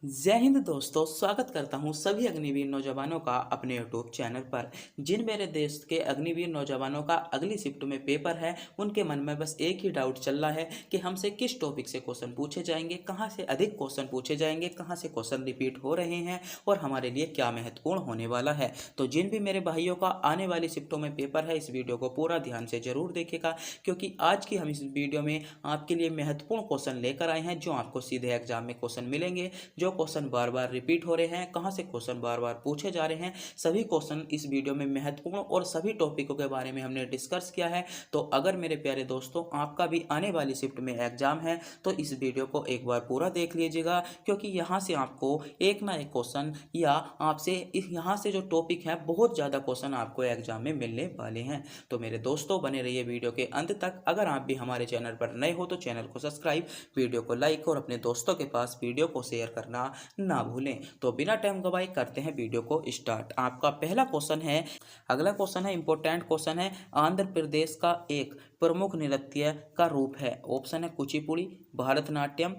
जय हिंद दोस्तों, स्वागत करता हूं सभी अग्निवीर नौजवानों का अपने यूट्यूब चैनल पर। जिन मेरे देश के अग्निवीर नौजवानों का अगली शिफ्ट में पेपर है, उनके मन में बस एक ही डाउट चल रहा है कि हमसे किस टॉपिक से क्वेश्चन पूछे जाएंगे, कहां से अधिक क्वेश्चन पूछे जाएंगे, कहां से क्वेश्चन रिपीट हो रहे हैं और हमारे लिए क्या महत्वपूर्ण होने वाला है। तो जिन भी मेरे भाइयों का आने वाली शिफ्टों में पेपर है, इस वीडियो को पूरा ध्यान से जरूर देखेगा, क्योंकि आज की हम इस वीडियो में आपके लिए महत्वपूर्ण क्वेश्चन लेकर आए हैं जो आपको सीधे एग्जाम में क्वेश्चन मिलेंगे। जो क्वेश्चन बार बार रिपीट हो रहे हैं, कहां से क्वेश्चन बार बार पूछे जा रहे हैं, सभी क्वेश्चन इस वीडियो में महत्वपूर्ण और सभी टॉपिकों के बारे में हमने डिस्कस किया है। तो अगर मेरे प्यारे दोस्तों आपका भी आने वाली शिफ्ट में एग्जाम है तो इस वीडियो को एक बार पूरा देख लीजिएगा, क्योंकि यहाँ से आपको एक ना एक क्वेश्चन या आपसे यहाँ से जो टॉपिक है बहुत ज़्यादा क्वेश्चन आपको एग्जाम में मिलने वाले हैं। तो मेरे दोस्तों बने रहिए वीडियो के अंत तक। अगर आप भी हमारे चैनल पर नए हो तो चैनल को सब्सक्राइब, वीडियो को लाइक और अपने दोस्तों के पास वीडियो को शेयर करना ना भूलें। तो बिना टाइम गवाए करते हैं वीडियो को स्टार्ट। आपका पहला क्वेश्चन है, अगला क्वेश्चन है इंपॉर्टेंट क्वेश्चन है, आंध्र प्रदेश का एक प्रमुख नृत्य का रूप है। ऑप्शन है कुचिपुड़ी, भरतनाट्यम,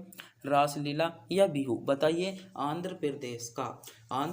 रासलीला या बिहू। बताइए आंध्र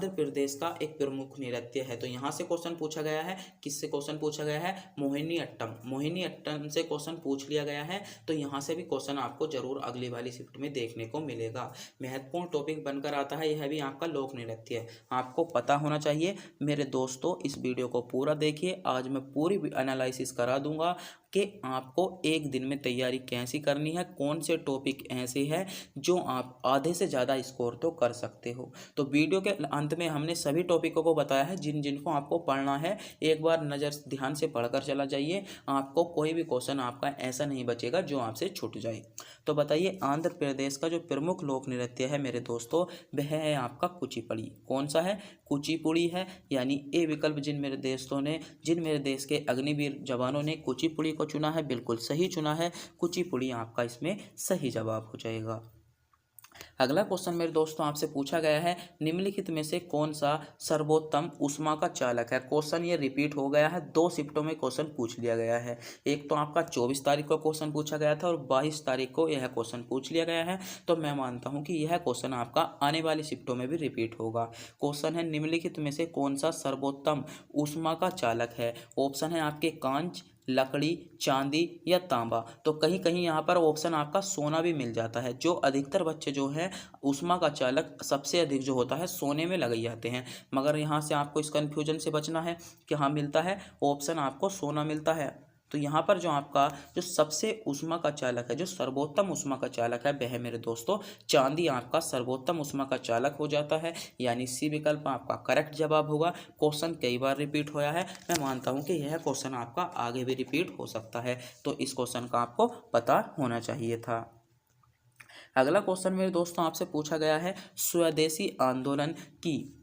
प्रदेश का एक प्रमुख नृत्य है। तो यहाँ से क्वेश्चन पूछा गया है, किससे क्वेश्चन पूछा गया है? मोहिनी अट्टम से क्वेश्चन पूछ लिया गया है। तो यहाँ से भी क्वेश्चन आपको जरूर अगली वाली शिफ्ट में देखने को मिलेगा। महत्वपूर्ण टॉपिक बनकर आता है, यह भी आपका लोक नृत्य है, आपको पता होना चाहिए। मेरे दोस्तों इस वीडियो को पूरा देखिए, आज मैं पूरी एनालिसिस करा दूंगा कि आपको एक दिन में तैयारी कैसी करनी है, कौन से टॉपिक ऐसे हैं जो आप आधे से ज़्यादा स्कोर तो कर सकते हो। तो वीडियो के अंत में हमने सभी टॉपिकों को बताया है जिनको आपको पढ़ना है। एक बार नज़र ध्यान से पढ़कर चला जाइए, आपको कोई भी क्वेश्चन आपका ऐसा नहीं बचेगा जो आपसे छूट जाए। तो बताइए आंध्र प्रदेश का जो प्रमुख लोक नृत्य है मेरे दोस्तों, वह है आपका कुचिपुड़ी। कौन सा है? कुचिपुड़ी है। यानी ए विकल्प जिन मेरे देश के अग्निवीर जवानों ने कुचिपुड़ी को चुना है, बिल्कुल सही चुना है। कुचिपुड़ी आपका इसमें सही जवाब हो जाएगा। अगला क्वेश्चन मेरे दोस्तों आपसे पूछा गया है, निम्नलिखित में से कौन सा सर्वोत्तम ऊष्मा का चालक है। क्वेश्चन ये रिपीट हो गया है, दो शिफ्टों में क्वेश्चन पूछ लिया गया है। एक तो आपका 24 तारीख को क्वेश्चन पूछा गया था और 22 तारीख को यह क्वेश्चन पूछ लिया गया है। तो मैं मानता हूं कि यह क्वेश्चन आपका आने वाली शिफ्टों में भी रिपीट होगा। क्वेश्चन है, निम्नलिखित में से कौन सा सर्वोत्तम ऊष्मा का चालक है। ऑप्शन है आपके कांच, लकड़ी, चांदी या तांबा। तो कहीं कहीं यहाँ पर ऑप्शन आपका सोना भी मिल जाता है। जो अधिकतर बच्चे जो है ऊष्मा का चालक सबसे अधिक जो होता है सोने में लगाई जाते हैं, मगर यहाँ से आपको इस कन्फ्यूजन से बचना है कि हाँ मिलता है, ऑप्शन आपको सोना मिलता है। तो यहाँ पर जो आपका जो सबसे ऊष्मा का चालक है, जो सर्वोत्तम ऊष्मा का चालक है, वह मेरे दोस्तों चांदी आपका सर्वोत्तम ऊष्मा का चालक हो जाता है। यानी सी विकल्प आपका करेक्ट जवाब होगा। क्वेश्चन कई बार रिपीट होया है, मैं मानता हूँ कि यह क्वेश्चन आपका आगे भी रिपीट हो सकता है। तो इस क्वेश्चन का आपको पता होना चाहिए था। अगला क्वेश्चन मेरे दोस्तों आपसे पूछा गया है, स्वदेशी आंदोलन की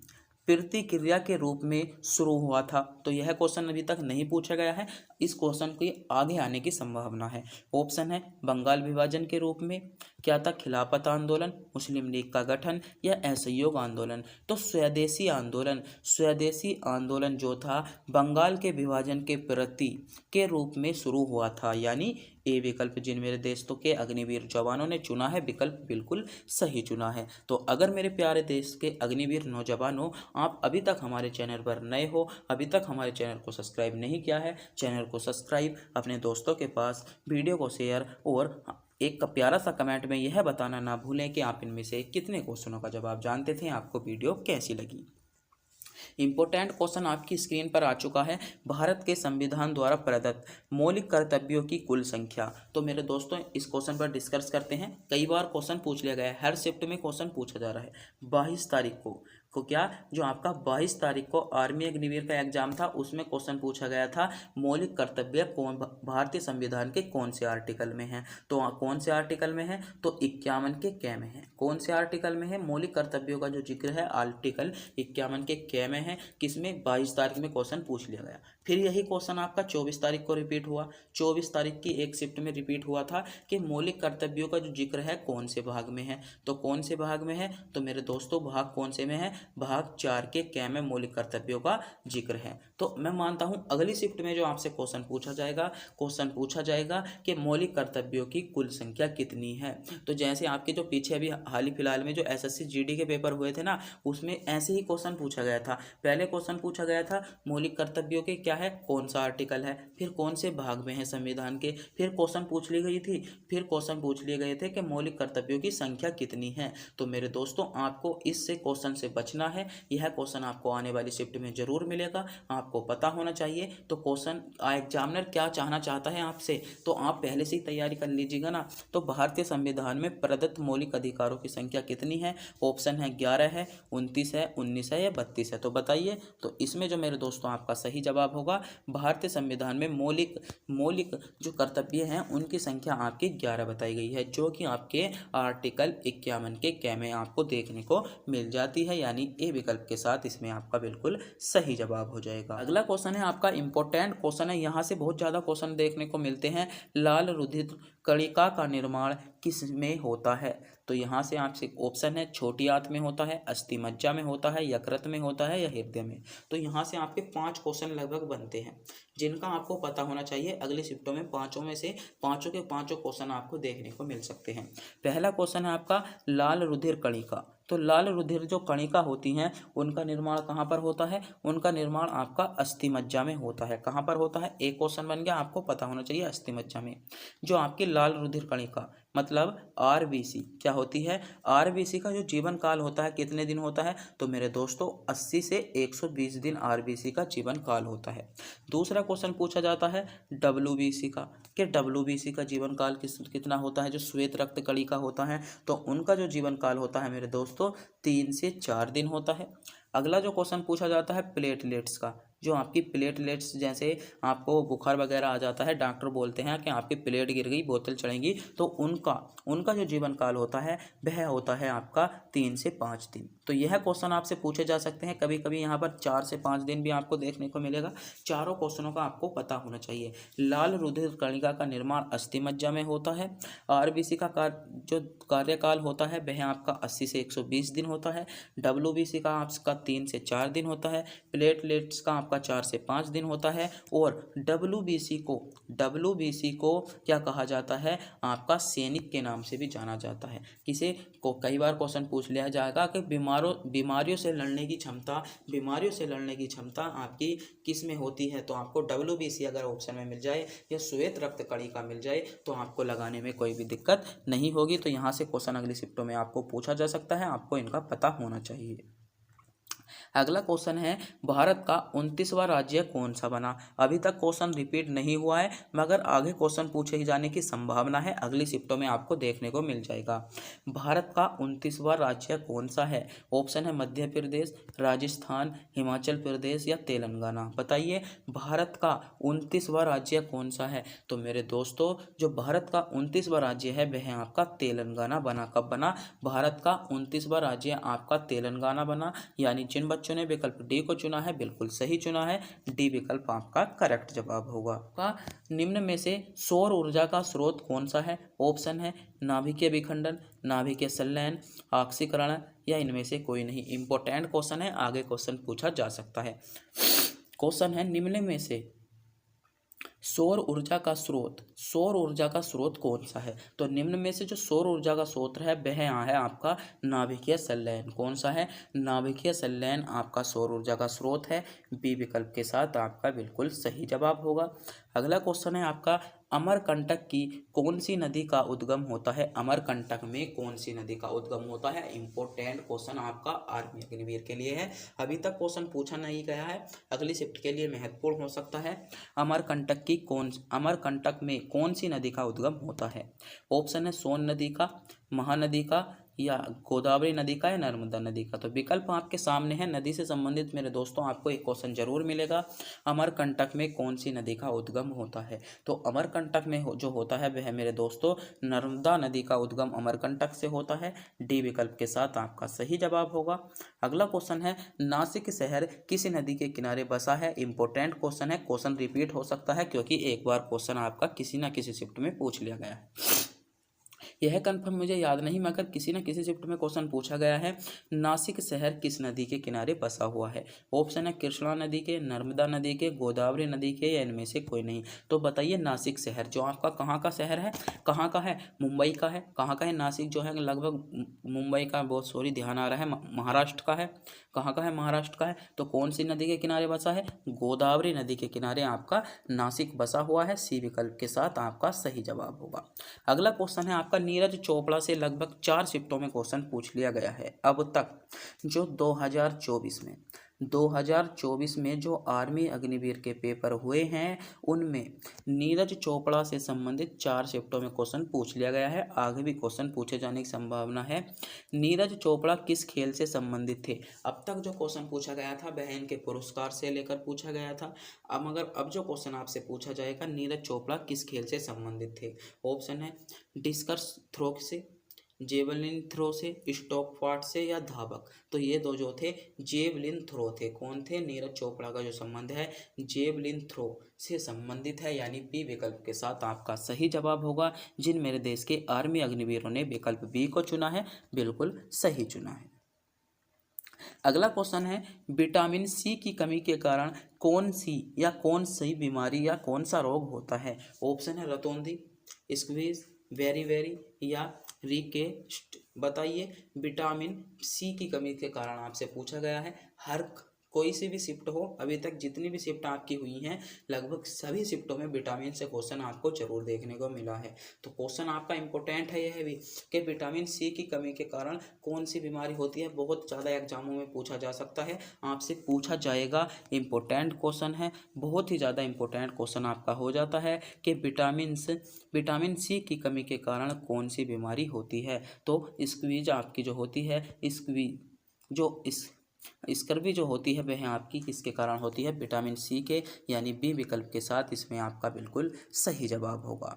प्रतिक्रिया के रूप में शुरू हुआ था। तो यह क्वेश्चन अभी तक नहीं पूछा गया है, इस क्वेश्चन के आगे आने की संभावना है। ऑप्शन है बंगाल विभाजन के रूप में, क्या था खिलाफत आंदोलन, मुस्लिम लीग का गठन या असहयोग आंदोलन। तो स्वदेशी आंदोलन जो था बंगाल के विभाजन के प्रति के रूप में शुरू हुआ था। यानी ए विकल्प जिन मेरे देशों के अग्निवीर जवानों ने चुना है, विकल्प बिल्कुल सही चुना है। तो अगर मेरे प्यारे देश के अग्निवीर नौजवानों आप अभी तक हमारे चैनल पर नए हो, अभी तक हमारे चैनल को सब्सक्राइब नहीं किया है, चैनल को सब्सक्राइब, अपने दोस्तों के पास वीडियो को शेयर और एक प्यारा सा कमेंट में यह बताना ना भूलें कि आप इनमें से कितने क्वेश्चनों का जवाब जानते थे, आपको वीडियो कैसी लगी। इंपॉर्टेंट क्वेश्चन आपकी स्क्रीन पर आ चुका है, भारत के संविधान द्वारा प्रदत्त मौलिक कर्तव्यों की कुल संख्या। तो मेरे दोस्तों इस क्वेश्चन पर डिस्कस करते हैं। कई बार क्वेश्चन पूछ लिया गया है, हर शिफ्ट में क्वेश्चन पूछा जा रहा है। 22 तारीख को क्या जो आपका 22 तारीख को आर्मी अग्निवीर का एग्जाम था, उसमें क्वेश्चन पूछा गया था मौलिक कर्तव्य कौन भारतीय संविधान के कौन से आर्टिकल में है। तो कौन से आर्टिकल में है? तो 51 के कै में है। कौन से आर्टिकल में है? मौलिक कर्तव्यों का जो जिक्र है आर्टिकल 51 के कै में है। किसमें? 22 तारीख में क्वेश्चन पूछ लिया गया। फिर यही क्वेश्चन आपका 24 तारीख को रिपीट हुआ। 24 तारीख की एक शिफ्ट में रिपीट हुआ था कि मौलिक कर्तव्यों का जो जिक्र है कौन से भाग में है। तो कौन से भाग में है, तो मेरे दोस्तों भाग कौन से में है, भाग 4 के कै में मौलिक कर्तव्यों का जिक्र है। तो मैं मानता हूँ अगली शिफ्ट में जो आपसे क्वेश्चन पूछा जाएगा कि मौलिक कर्तव्यों की कुल संख्या कितनी है। तो जैसे आपके जो पीछे अभी हाल ही फिलहाल में जो एसएससी जीडी के पेपर हुए थे ना, उसमें ऐसे ही क्वेश्चन पूछा गया था। पहले क्वेश्चन पूछा गया था मौलिक कर्तव्यों के क्या है, कौन सा आर्टिकल है, फिर कौन से भाग में है संविधान के, फिर क्वेश्चन पूछ ली गई थी, फिर क्वेश्चन पूछ लिए गए थे कि मौलिक कर्तव्यों की संख्या कितनी है। तो मेरे दोस्तों आपको इससे क्वेश्चन से बचना है। यह क्वेश्चन आपको आने वाली शिफ्ट में जरूर मिलेगा, आपको पता होना चाहिए। तो क्वेश्चन एग्जामिनर क्या चाहना चाहता है आपसे, तो आप पहले से ही तैयारी कर लीजिएगा ना। तो भारतीय संविधान में प्रदत्त मौलिक अधिकारों की संख्या कितनी है, ऑप्शन है 11 है, 29 है, 19 है या 32 है। तो बताइए। तो इसमें जो मेरे दोस्तों आपका सही जवाब होगा, भारतीय संविधान में मौलिक जो कर्तव्य हैं उनकी संख्या आपकी 11 बताई गई है, जो कि आपके आर्टिकल 51 के कै में आपको देखने को मिल जाती है। यानी ए विकल्प के साथ इसमें आपका बिल्कुल सही जवाब हो जाएगा। अगला क्वेश्चन है आपका इंपॉर्टेंट क्वेश्चन है, यहाँ से बहुत ज़्यादा क्वेश्चन देखने को मिलते हैं। लाल रुधिर कणिका का निर्माण किस में होता है। तो यहाँ से आपसे ऑप्शन है छोटी आंत में होता है, अस्थि मज्जा में होता है, यकृत में होता है या हृदय में। तो यहाँ से आपके 5 क्वेश्चन लगभग बनते हैं जिनका आपको पता होना चाहिए। अगली शिफ्टों में पाँचों में से पाँचों के पाँचों क्वेश्चन आपको देखने को मिल सकते हैं। पहला क्वेश्चन है आपका लाल रुधिर कणिका। तो लाल रुधिर जो कणिका होती हैं उनका निर्माण कहाँ पर होता है, उनका निर्माण आपका अस्थि मज्जा में होता है। कहाँ पर होता है, एक क्वेश्चन बन गया, आपको पता होना चाहिए अस्थि मज्जा में। जो आपकी लाल रुधिर कणिका मतलब आरबीसी क्या होती है, आरबीसी का जो जीवन काल होता है कितने दिन होता है, तो मेरे दोस्तों 80 से 120 दिन आरबीसी का जीवन काल होता है। दूसरा क्वेश्चन पूछा जाता है डब्ल्यूबीसी का, कि डब्ल्यूबीसी का जीवन काल कितना होता है। जो श्वेत रक्त कणिका होता है तो उनका जो जीवन काल होता है मेरे दोस्तों 3 से 4 दिन होता है। अगला जो क्वेश्चन पूछा जाता है प्लेटलेट्स का, जो आपकी प्लेटलेट्स जैसे आपको बुखार वगैरह आ जाता है, डॉक्टर बोलते हैं कि आपकी प्लेट गिर गई, बोतल चढ़ेंगी, तो उनका जो जीवन काल होता है वह होता है आपका 3 से 5 दिन। तो यह क्वेश्चन आपसे पूछे जा सकते हैं। कभी कभी यहाँ पर 4 से 5 दिन भी आपको देखने को मिलेगा। चारों क्वेश्चनों का आपको पता होना चाहिए। लाल रुधिर कणिका का निर्माण अस्थि मज्जा में होता है। आरबीसी का जो कार्यकाल होता है वह आपका 80 से 120 दिन होता है। डब्ल्यूबीसी का आपका 3 से 4 दिन होता है। प्लेटलेट्स का आपका 4 से 5 दिन होता है। और डब्ल्यूबीसी को क्या कहा जाता है, आपका सैनिक के नाम से भी जाना जाता है। किसे को कई बार क्वेश्चन पूछ लिया जाएगा कि बीमारियों से लड़ने की क्षमता आपकी किस में होती है। तो आपको डब्ल्यूबीसी अगर ऑप्शन में मिल जाए या श्वेत रक्त कणिका मिल जाए तो आपको लगाने में कोई भी दिक्कत नहीं होगी। तो यहाँ से क्वेश्चन अगली शिफ्टों में आपको पूछा जा सकता है, आपको इनका पता होना चाहिए। अगला क्वेश्चन है भारत का 29वां राज्य कौन सा बना। अभी तक क्वेश्चन रिपीट नहीं हुआ है मगर आगे क्वेश्चन पूछे ही जाने की संभावना है, अगली शिफ्टों में आपको देखने को मिल जाएगा। भारत का 29वां राज्य कौन सा है, ऑप्शन है मध्य प्रदेश, राजस्थान, हिमाचल प्रदेश या तेलंगाना। बताइए भारत का 29वां राज्य कौन सा है। तो मेरे दोस्तों जो भारत का 29वां राज्य है वह आपका तेलंगाना बना। कब बना, भारत का 29वां राज्य आपका तेलंगाना बना। यानी जिन बच्चों ने विकल्प डी को चुना है बिल्कुल सही चुना है, डी विकल्प आपका करेक्ट जवाब होगा। का निम्न में से सौर ऊर्जा का स्रोत कौन सा है, ऑप्शन है नाभिकीय विखंडन, नाभिकीय संलयन, ऑक्सीकरण या इनमें से कोई नहीं। इंपॉर्टेंट क्वेश्चन है, आगे क्वेश्चन पूछा जा सकता है। क्वेश्चन है निम्न में से सौर ऊर्जा का स्रोत कौन सा है। तो निम्न में से जो सौर ऊर्जा का स्रोत है वह यहाँ है आपका नाभिकीय संलयन। कौन सा है, नाभिकीय संलयन आपका सौर ऊर्जा का स्रोत है। बी विकल्प के साथ आपका बिल्कुल सही जवाब होगा। अगला क्वेश्चन है आपका अमरकंटक की कौन सी नदी का उद्गम होता है। अमरकंटक में कौन सी नदी का उद्गम होता है, इंपॉर्टेंट क्वेश्चन आपका आर्मी अग्निवीर के लिए है। अभी तक क्वेश्चन पूछा नहीं गया है, अगली शिफ्ट के लिए महत्वपूर्ण हो सकता है। अमरकंटक में कौन सी नदी का उद्गम होता है, ऑप्शन है सोन नदी का, महानदी का, या गोदावरी नदी का या नर्मदा नदी का। तो विकल्प आपके सामने है। नदी से संबंधित मेरे दोस्तों आपको एक क्वेश्चन जरूर मिलेगा, अमरकंटक में कौन सी नदी का उद्गम होता है। तो अमरकंटक में जो होता है वह मेरे दोस्तों नर्मदा नदी का उद्गम अमरकंटक से होता है। डी विकल्प के साथ आपका सही जवाब होगा। अगला क्वेश्चन है, नासिक शहर किस नदी के किनारे बसा है। इंपॉर्टेंट क्वेश्चन है, क्वेश्चन रिपीट हो सकता है क्योंकि एक बार क्वेश्चन आपका किसी ना किसी शिफ्ट में पूछ लिया गया है। यह कंफर्म मुझे याद नहीं मगर किसी न किसी शिफ्ट में क्वेश्चन पूछा गया है। नासिक शहर किस नदी के किनारे बसा हुआ है। ऑप्शन है कृष्णा नदी के, नर्मदा नदी के, गोदावरी नदी के, या इनमें से कोई नहीं। तो बताइए नासिक शहर जो आपका कहाँ का शहर है, कहाँ का है, मुंबई का है। कहाँ का है नासिक जो है लगभग मुंबई का, बहुत सॉरी ध्यान आ रहा है, महाराष्ट्र का है। कहाँ का है, महाराष्ट्र का है। तो कौन सी नदी के किनारे बसा है, गोदावरी नदी के किनारे आपका नासिक बसा हुआ है। सी विकल्प के साथ आपका सही जवाब होगा। अगला क्वेश्चन है आपका, नीरज चोपड़ा से लगभग 4 शिफ्टों में क्वेश्चन पूछ लिया गया है अब तक। जो 2024 में जो आर्मी अग्निवीर के पेपर हुए हैं उनमें नीरज चोपड़ा से संबंधित 4 शिफ्टों में क्वेश्चन पूछ लिया गया है। आगे भी क्वेश्चन पूछे जाने की संभावना है। नीरज चोपड़ा किस खेल से संबंधित थे। अब तक जो क्वेश्चन पूछा गया था वह इनके पुरस्कार से लेकर पूछा गया था। अब जो क्वेश्चन आपसे पूछा जाएगा, नीरज चोपड़ा किस खेल से संबंधित थे। ऑप्शन है डिस्कस थ्रो से, जेवलिन थ्रो से, स्टॉक फाट से, या धावक। तो ये दो जो थे जेवलिन थ्रो थे। कौन थे, नीरज चोपड़ा का जो संबंध है जेवलिन थ्रो से संबंधित है, यानी बी विकल्प के साथ आपका सही जवाब होगा। जिन मेरे देश के आर्मी अग्निवीरों ने विकल्प बी को चुना है बिल्कुल सही चुना है। अगला क्वेश्चन है, विटामिन सी की कमी के कारण कौन सी बीमारी या कौन सा रोग होता है। ऑप्शन है रतौंधी, स्क्वीज, वेरी या रिकेस्ट। बताइए, विटामिन सी की कमी के कारण आपसे पूछा गया है। हर कोई सी भी शिफ्ट हो, अभी तक जितनी भी शिफ्ट आपकी हुई हैं लगभग सभी शिफ्टों में विटामिन से क्वेश्चन आपको जरूर देखने को मिला है। तो क्वेश्चन आपका इंपॉर्टेंट है यह भी कि विटामिन सी की कमी के कारण कौन सी बीमारी होती है। बहुत ज़्यादा एग्जामों में पूछा जा सकता है, आपसे पूछा जाएगा। इंपॉर्टेंट क्वेश्चन है, बहुत ही ज़्यादा इंपॉर्टेंट क्वेश्चन आपका हो जाता है कि विटामिन सी की कमी के कारण कौन सी बीमारी होती है। तो स्क्वीज आपकी जो होती है, स्कर्वी जो होती है वह आपकी किसके कारण होती है, विटामिन सी के, यानी बी विकल्प के साथ इसमें आपका बिल्कुल सही जवाब होगा।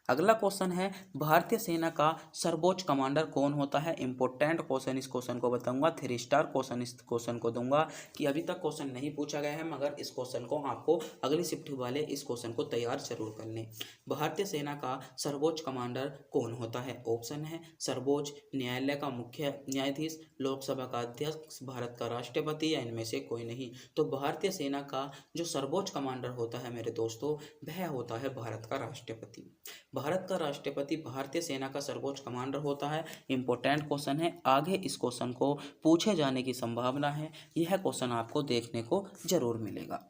अगला क्वेश्चन है, भारतीय सेना का सर्वोच्च कमांडर कौन होता है। इंपॉर्टेंट क्वेश्चन, इस क्वेश्चन को बताऊंगा, 3 स्टार क्वेश्चन इस क्वेश्चन को दूंगा कि अभी तक क्वेश्चन नहीं पूछा गया है मगर इस क्वेश्चन को आपको अगली शिफ्ट वाले इस क्वेश्चन को तैयार जरूर कर लें। भारतीय सेना का सर्वोच्च कमांडर कौन होता है। ऑप्शन है सर्वोच्च न्यायालय का मुख्य न्यायाधीश, लोकसभा का अध्यक्ष, भारत का राष्ट्रपति, या इनमें से कोई नहीं। तो भारतीय सेना का जो सर्वोच्च कमांडर होता है मेरे दोस्तों वह होता है भारत का राष्ट्रपति। भारत का राष्ट्रपति भारतीय सेना का सर्वोच्च कमांडर होता है। इंपॉर्टेंट क्वेश्चन है, आगे इस क्वेश्चन को पूछे जाने की संभावना है। यह क्वेश्चन आपको देखने को जरूर मिलेगा।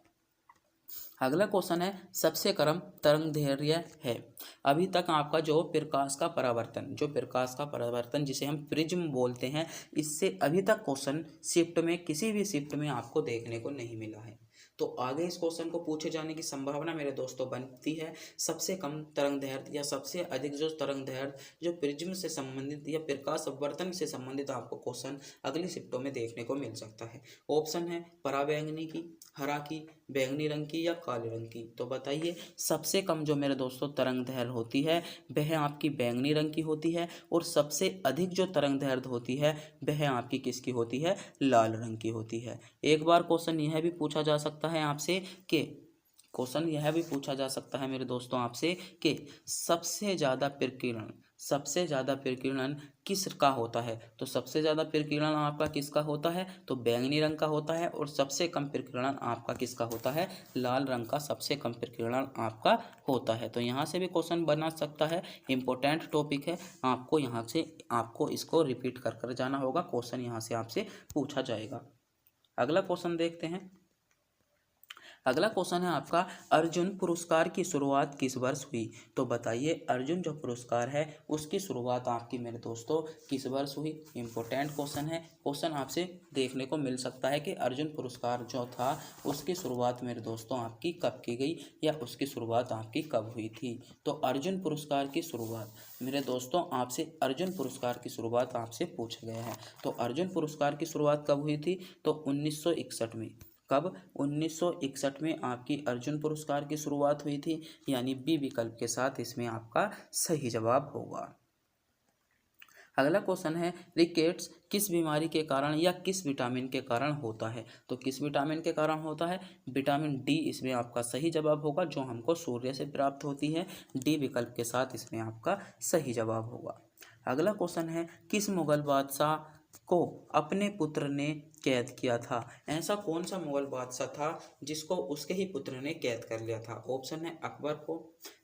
अगला क्वेश्चन है, सबसे कम तरंगदैर्घ्य है। अभी तक आपका जो प्रकाश का परावर्तन जिसे हम प्रिज्म बोलते हैं, इससे अभी तक क्वेश्चन शिफ्ट में किसी भी शिफ्ट में आपको देखने को नहीं मिला है। तो आगे इस क्वेश्चन को पूछे जाने की संभावना मेरे दोस्तों बनती है। सबसे कम तरंगदैर्घ्य या सबसे अधिक जो तरंगदैर्घ्य जो प्रिज्म से संबंधित या प्रकाश अपवर्तन से संबंधित आपको क्वेश्चन अगली शिफ्टों में देखने को मिल सकता है। ऑप्शन है पराबैंगनी की, हरा की, बैंगनी रंग की, या काले रंग की। तो बताइए, सबसे कम जो मेरे दोस्तों तरंगदैर्घ्य होती है वह आपकी बैंगनी रंग की होती है, और सबसे अधिक जो तरंगदैर्घ्य होती है वह आपकी किसकी होती है, लाल रंग की होती है। एक बार क्वेश्चन यह भी पूछा जा सकता है आपसे कि मेरे दोस्तों आपसे कि सबसे ज़्यादा प्रकीर्णन किसका होता है। तो सबसे ज़्यादा प्रकीर्णन आपका किसका होता है, तो बैंगनी रंग का होता है, और सबसे कम प्रकीर्णन आपका किसका होता है, लाल रंग का सबसे कम प्रकीर्णन आपका होता है। तो यहाँ से भी क्वेश्चन बना सकता है। इंपॉर्टेंट टॉपिक है, आपको यहाँ से इसको रिपीट कर जाना होगा। क्वेश्चन यहाँ से आपसे पूछा जाएगा। अगला क्वेश्चन देखते हैं। अगला क्वेश्चन है आपका, अर्जुन पुरस्कार की शुरुआत किस वर्ष हुई? तो बताइए अर्जुन जो पुरस्कार है उसकी शुरुआत आपकी मेरे दोस्तों किस वर्ष हुई? इंपॉर्टेंट क्वेश्चन है। क्वेश्चन आपसे देखने को मिल सकता है कि अर्जुन पुरस्कार जो था उसकी शुरुआत मेरे दोस्तों आपकी कब की गई या उसकी शुरुआत आपकी कब हुई थी? तो अर्जुन पुरस्कार की शुरुआत मेरे दोस्तों आपसे अर्जुन पुरस्कार की शुरुआत आपसे पूछा गया है। तो अर्जुन पुरस्कार की शुरुआत कब हुई थी? तो 1961 में। कब? 1961 में आपकी अर्जुन पुरस्कार की शुरुआत हुई थी, यानी बी विकल्प के साथ इसमें आपका सही जवाब होगा। अगला क्वेश्चन है, रिकेट्स किस बीमारी के कारण या किस विटामिन के कारण होता है? तो किस विटामिन के कारण होता है? विटामिन डी इसमें आपका सही जवाब होगा, जो हमको सूर्य से प्राप्त होती है। डी विकल्प के साथ इसमें आपका सही जवाब होगा। अगला क्वेश्चन है, किस मुगल बादशाह को अपने पुत्र ने कैद किया था? ऐसा कौन सा मुगल बादशाह था जिसको उसके ही पुत्र ने कैद कर लिया था? ऑप्शन है अकबर को,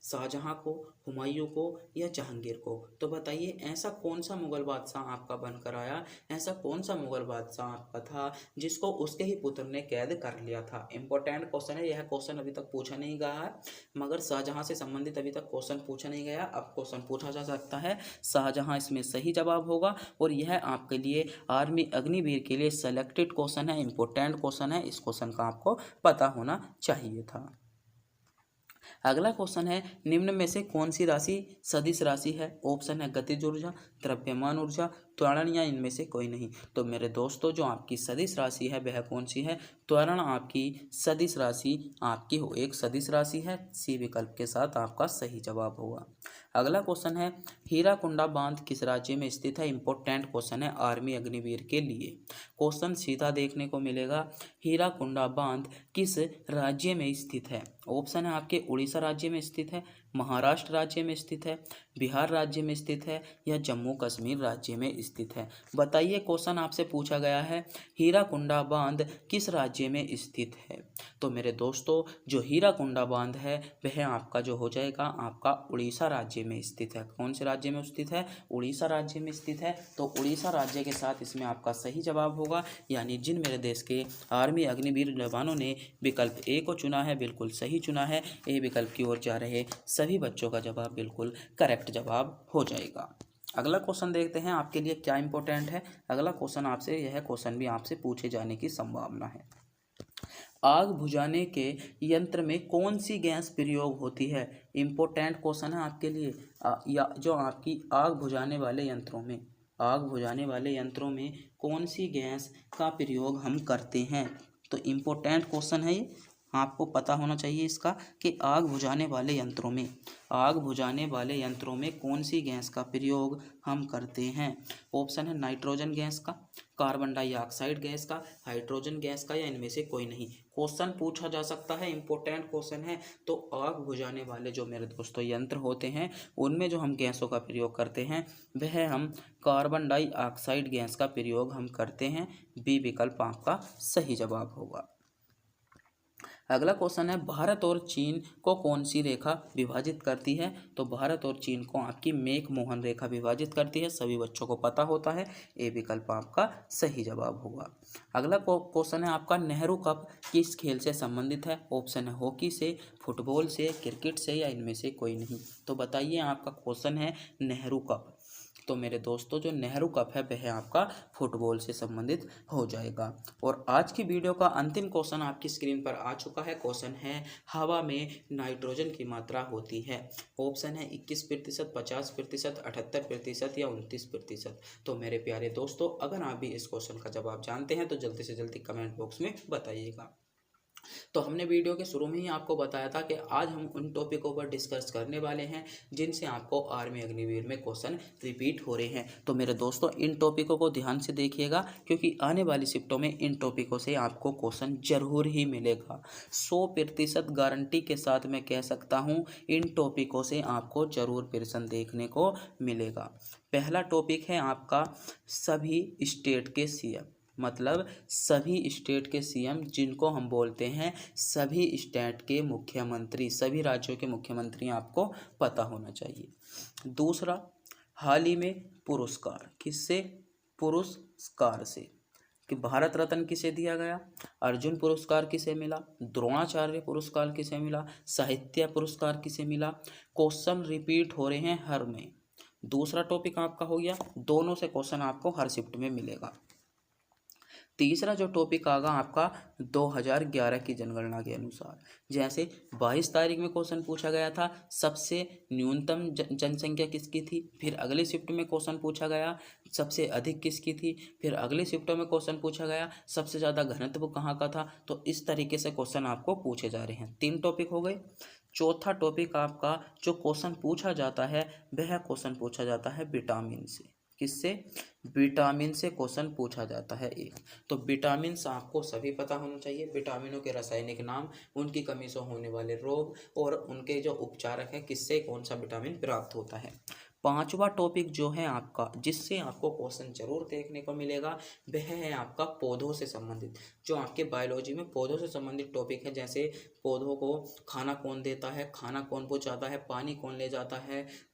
शाहजहां को, हुमायूं को या जहांगीर को। तो बताइए ऐसा कौन सा मुगल बादशाह आपका बनकर आया, ऐसा कौन सा मुगल बादशाह आपका था जिसको उसके ही पुत्र ने कैद कर लिया था? इंपॉर्टेंट क्वेश्चन है, यह क्वेश्चन अभी तक पूछा नहीं गया है, मगर शाहजहां से संबंधित अभी तक क्वेश्चन पूछा नहीं गया, अब क्वेश्चन पूछा जा सकता है। शाहजहां इसमें सही जवाब होगा और यह आपके लिए आर्मी अग्निवीर के लिए सेलेक्टेड क्वेश्चन है, इंपॉर्टेंट क्वेश्चन है। इस क्वेश्चन का आपको पता होना चाहिए था। अगला क्वेश्चन है, निम्न में से कौन सी राशि सदिश राशि है? ऑप्शन है गतिज ऊर्जा, द्रव्यमान ऊर्जा, त्वरण या इनमें से कोई नहीं। तो मेरे दोस्तों जो आपकी सदिश राशि है वह कौन सी है? त्वरण आपकी सदिश राशि आपकी हो एक सदिश राशि है। सी विकल्प के साथ आपका सही जवाब होगा। अगला क्वेश्चन है, हीराकुंडा बांध किस राज्य में स्थित है? इंपॉर्टेंट क्वेश्चन है आर्मी अग्निवीर के लिए। क्वेश्चन सीधा देखने को मिलेगा, हीराकुंडा बांध किस राज्य में स्थित है? ऑप्शन है आपके उड़ीसा राज्य में स्थित है, महाराष्ट्र राज्य में स्थित है, बिहार राज्य में स्थित है या जम्मू कश्मीर राज्य में स्थित है? बताइए क्वेश्चन आपसे पूछा गया है हीराकुंडा बांध किस राज्य में स्थित है? तो मेरे दोस्तों जो हीराकुंडा बांध है वह आपका जो हो जाएगा आपका उड़ीसा राज्य में स्थित है। कौन से राज्य में स्थित है? उड़ीसा राज्य में स्थित है। तो उड़ीसा राज्य के साथ इसमें आपका सही जवाब होगा, यानी जिन मेरे देश के आर्मी अग्निवीर जवानों ने विकल्प ए को चुना है बिल्कुल सही चुना है। ए विकल्प की ओर जा रहे सभी बच्चों का जवाब बिल्कुल करेक्ट जवाब हो जाएगा। अगला क्वेश्चन देखते हैं आपके लिए क्या इंपॉर्टेंट है। अगला क्वेश्चन आपसे यह क्वेश्चन भी आपसे पूछे जाने की संभावना है। आग बुझाने के यंत्र में कौन सी गैस प्रयोग होती है? इंपॉर्टेंट क्वेश्चन है आपके लिए। या जो आपकी आग बुझाने वाले यंत्रों में, आग बुझाने वाले यंत्रों में कौन सी गैस का प्रयोग हम करते हैं? तो इम्पोर्टेंट क्वेश्चन है ये, आपको पता होना चाहिए इसका कि आग बुझाने वाले यंत्रों में, आग बुझाने वाले यंत्रों में कौन सी गैस का प्रयोग हम करते हैं? ऑप्शन है नाइट्रोजन गैस का, कार्बन डाइऑक्साइड गैस का, हाइड्रोजन गैस का या इनमें से कोई नहीं। क्वेश्चन पूछा जा सकता है, इंपॉर्टेंट क्वेश्चन है। तो आग बुझाने वाले जो मेरे दोस्तों यंत्र होते हैं उनमें जो हम गैसों का प्रयोग करते हैं वह हम कार्बन डाइऑक्साइड गैस का प्रयोग हम करते हैं। बी विकल्प आपका सही जवाब होगा। अगला क्वेश्चन है, भारत और चीन को कौन सी रेखा विभाजित करती है? तो भारत और चीन को आपकी मेक मोहन रेखा विभाजित करती है, सभी बच्चों को पता होता है। ए विकल्प आपका सही जवाब होगा। अगला क्वेश्चन है आपका, नेहरू कप किस खेल से संबंधित है? ऑप्शन है हॉकी से, फुटबॉल से, क्रिकेट से या इनमें से कोई नहीं। तो बताइए आपका क्वेश्चन है नेहरू कप। तो मेरे दोस्तों जो नेहरू कप है वह आपका फुटबॉल से संबंधित हो जाएगा। और आज की वीडियो का अंतिम क्वेश्चन आपकी स्क्रीन पर आ चुका है। क्वेश्चन है, हवा में नाइट्रोजन की मात्रा होती है। ऑप्शन है 21%, 50%, 78% या 29%। तो मेरे प्यारे दोस्तों अगर आप भी इस क्वेश्चन का जवाब जानते हैं तो जल्दी से जल्दी कमेंट बॉक्स में बताइएगा। तो हमने वीडियो के शुरू में ही आपको बताया था कि आज हम उन टॉपिकों पर डिस्कस करने वाले हैं जिनसे आपको आर्मी अग्निवीर में क्वेश्चन रिपीट हो रहे हैं। तो मेरे दोस्तों इन टॉपिकों को ध्यान से देखिएगा, क्योंकि आने वाली शिफ्टों में इन टॉपिकों से आपको क्वेश्चन जरूर ही मिलेगा। 100% गारंटी के साथ मैं कह सकता हूँ इन टॉपिकों से आपको जरूर प्रश्न देखने को मिलेगा। पहला टॉपिक है आपका सभी स्टेट के सीएम, मतलब सभी स्टेट के सीएम जिनको हम बोलते हैं सभी स्टेट के मुख्यमंत्री, सभी राज्यों के मुख्यमंत्री आपको पता होना चाहिए। दूसरा, हाल ही में पुरस्कार, किससे? पुरस्कार से। कि भारत रत्न किसे दिया गया, अर्जुन पुरस्कार किसे मिला, द्रोणाचार्य पुरस्कार किसे मिला, साहित्य पुरस्कार किसे मिला। क्वेश्चन रिपीट हो रहे हैं हर में। दूसरा टॉपिक आपका हो गया, दोनों से क्वेश्चन आपको हर शिफ्ट में मिलेगा। तीसरा जो टॉपिक आगा आपका 2011 की जनगणना के अनुसार, जैसे 22 तारीख में क्वेश्चन पूछा गया था सबसे न्यूनतम जनसंख्या किसकी थी, फिर अगले शिफ्ट में क्वेश्चन पूछा गया सबसे अधिक किसकी थी, फिर अगले शिफ्ट में क्वेश्चन पूछा गया सबसे ज़्यादा घनत्व कहाँ का था। तो इस तरीके से क्वेश्चन आपको पूछे जा रहे हैं। 3 टॉपिक हो गए। चौथा टॉपिक आपका जो क्वेश्चन पूछा जाता है वह क्वेश्चन पूछा जाता है विटामिन से। किससे? विटामिन से क्वेश्चन पूछा जाता है एक। तो विटामिन आपको सभी पता होना चाहिए, विटामिनों के रासायनिक नाम, उनकी कमी से होने वाले रोग और उनके जो उपचारक हैं, किससे कौन सा विटामिन प्राप्त होता है। 5वां टॉपिक जो है आपका, जिससे आपको क्वेश्चन जरूर देखने को मिलेगा, वह है आपका पौधों से संबंधित। जो आपके बायोलॉजी में पौधों से संबंधित टॉपिक है, जैसे पौधों को खाना कौन देता है, खाना कौन पहुँचाता है, पानी कौन ले जाता है,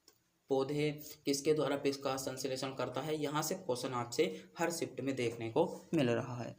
पौधे किसके द्वारा इसका संश्लेषण करता है। यहाँ से क्वेश्चन आपसे हर शिफ्ट में देखने को मिल रहा है।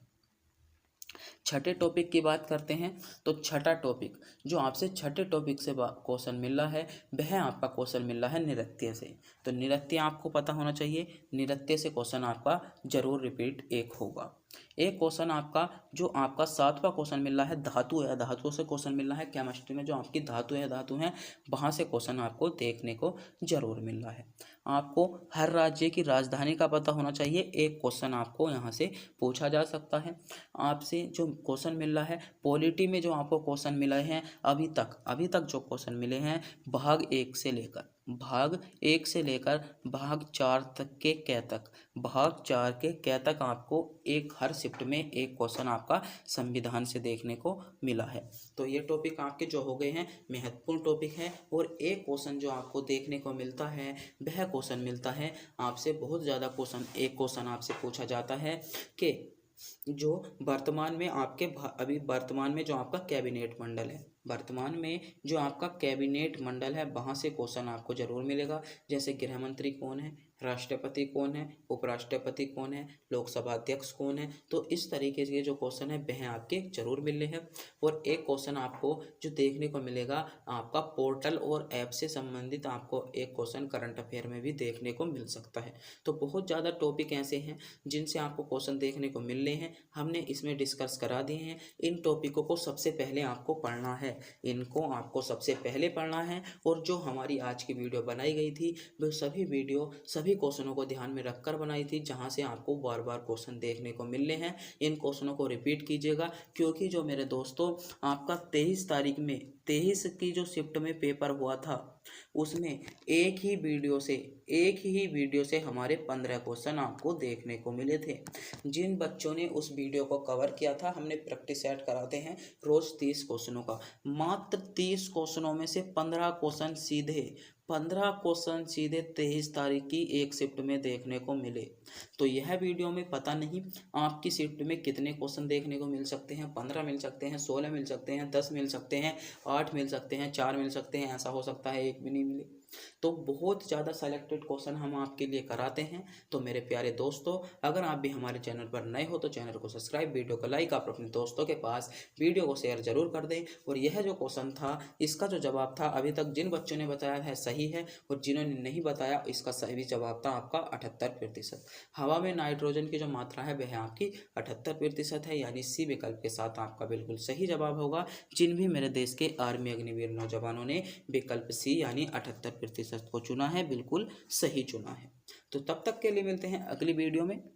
छठे टॉपिक की बात करते हैं तो छठा टॉपिक जो आपसे छठे टॉपिक से क्वेश्चन मिल रहा है वह आपका क्वेश्चन मिल रहा है नृत्य से। तो नृत्य आपको पता होना चाहिए, नृत्य से क्वेश्चन आपका जरूर रिपीट एक होगा। एक क्वेश्चन आपका जो आपका 7वां क्वेश्चन मिल रहा है धातु है, धातुओं से क्वेश्चन मिल रहा है। केमिस्ट्री में जो आपकी धातु है वहाँ से क्वेश्चन आपको देखने को जरूर मिल रहा है। आपको हर राज्य की राजधानी का पता होना चाहिए, एक क्वेश्चन आपको यहाँ से पूछा जा सकता है। आपसे जो क्वेश्चन मिल रहा है पॉलिटी में, जो आपको क्वेश्चन मिले हैं अभी तक जो क्वेश्चन मिले हैं भाग 1 से लेकर भाग 4 तक के कै तक, भाग 4 के कै तक आपको एक हर शिफ्ट में एक क्वेश्चन आपका संविधान से देखने को मिला है। तो ये टॉपिक आपके जो हो गए हैं महत्वपूर्ण टॉपिक है। और एक क्वेश्चन जो आपको देखने को मिलता है वह क्वेश्चन मिलता है आपसे बहुत ज़्यादा क्वेश्चन। एक क्वेश्चन आपसे पूछा जाता है कि जो वर्तमान में आपके अभी वर्तमान में जो आपका कैबिनेट मंडल है, वर्तमान में जो आपका कैबिनेट मंडल है वहाँ से क्वेश्चन आपको जरूर मिलेगा। जैसे गृह मंत्री कौन है, राष्ट्रपति कौन है, उपराष्ट्रपति कौन है, लोकसभा अध्यक्ष कौन है। तो इस तरीके के जो क्वेश्चन है वह आपके जरूर मिल रहे हैं। और एक क्वेश्चन आपको जो देखने को मिलेगा आपका पोर्टल और ऐप से संबंधित, आपको एक क्वेश्चन करंट अफेयर में भी देखने को मिल सकता है। तो बहुत ज़्यादा टॉपिक ऐसे हैं जिनसे आपको क्वेश्चन देखने को मिल रहे हैं, हमने इसमें डिस्कस करा दिए हैं। इन टॉपिकों को सबसे पहले आपको पढ़ना है, इनको आपको सबसे पहले पढ़ना है। और जो हमारी आज की वीडियो बनाई गई थी वो सभी वीडियो सभी क्वेश्चनों को ध्यान में रखकर बनाई थी, जहां से आपको बार बार क्वेश्चन देखने को मिल रहे हैं। इन क्वेश्चनों को रिपीट कीजिएगा, क्योंकि जो मेरे दोस्तों आपका 23 तारीख में 23 की जो शिफ्ट में पेपर हुआ था उसमें एक ही वीडियो से हमारे 15 क्वेश्चन आपको देखने को मिले थे। जिन बच्चों ने उस वीडियो को कवर किया था, हमने प्रैक्टिस सेट कराते हैं रोज 30 क्वेश्चनों का, मात्र 30 क्वेश्चनों में से 15 क्वेश्चन सीधे 23 तारीख की एक शिफ्ट में देखने को मिले। तो यह वीडियो में पता नहीं आपकी शिफ्ट में कितने क्वेश्चन देखने को मिल सकते हैं, 15 मिल सकते हैं, 16 मिल सकते हैं, 10 मिल सकते हैं, 8 मिल सकते हैं, 4 मिल सकते हैं, ऐसा हो सकता है एक भी नहीं मिले। तो बहुत ज़्यादा सेलेक्टेड क्वेश्चन हम आपके लिए कराते हैं। तो मेरे प्यारे दोस्तों, अगर आप भी हमारे चैनल पर नए हो तो चैनल को सब्सक्राइब, वीडियो को लाइक, आप अपने दोस्तों के पास वीडियो को शेयर जरूर कर दें। और यह जो क्वेश्चन था इसका जो जवाब था अभी तक जिन बच्चों ने बताया है सही है, और जिन्होंने नहीं बताया इसका सही जवाब था आपका 78%। हवा में नाइट्रोजन की जो मात्रा है वह आपकी 78% है, यानी सी विकल्प के साथ आपका बिल्कुल सही जवाब होगा। जिन भी मेरे देश के आर्मी अग्निवीर नौजवानों ने विकल्प सी यानी 78% को चुना है, बिल्कुल सही चुना है। तो तब तक के लिए मिलते हैं अगली वीडियो में।